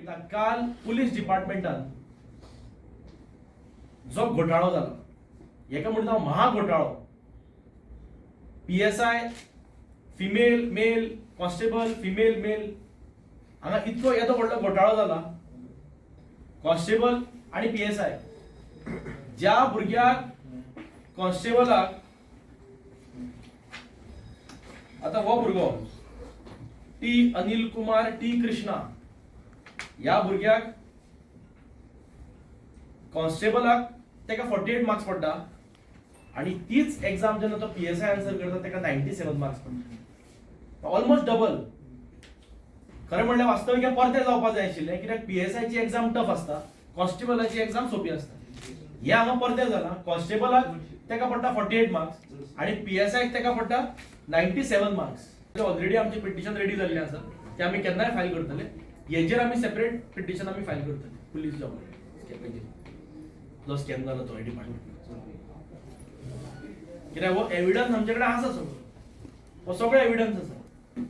सांगितला काल पुलीस डिपार्टमेंटान जो घोटाळो जाला एका म्हणटा महाघोटाळो PSI female male constable female male हांगा इतको येदो व्हडलो घोटाळो जाला कॉन्स्टेबल आणि PSI ज्या भुरग्याक कॉन्स्टेबलाक आता हो भुरगो T अनिल कुमार T कृष्णा या भुरग्याक कॉन्स्टेबलाक तेका 48 मार्क्स पडटा आणि तीच एग्जाम जेन्ना तो PSI आन्सर करता तेका 97 मार्क्स पडटा ऑलमोस्ट डबल खरें म्हणल्यार वास्तवीक हे परते जावपाक जाय आशिल्लें कित्याक PSI ची एग्जाम टफ आसता कॉन्स्टेबलाची एग्जाम सोपी आसता हे हांगा परते जाला कॉन्स्टेबलाक तेका पडटा 48 मार्क्स आणि PSI तेका पडटा 97 मार्क्स ऑलरेडी आमचे पिटिशन रेडी जाल्ले आसा ते आमी केन्नाय फायल करतले हेजेर आमी सेपरेट पिटिशन आमी फायल करतले पुलीस जॉब जो स्कॅम जाला तो डिपार्टमेंट कित्याक हो एविडन्स आमचे कडेन आसा सगळो हो सगळो एविडन्स आसा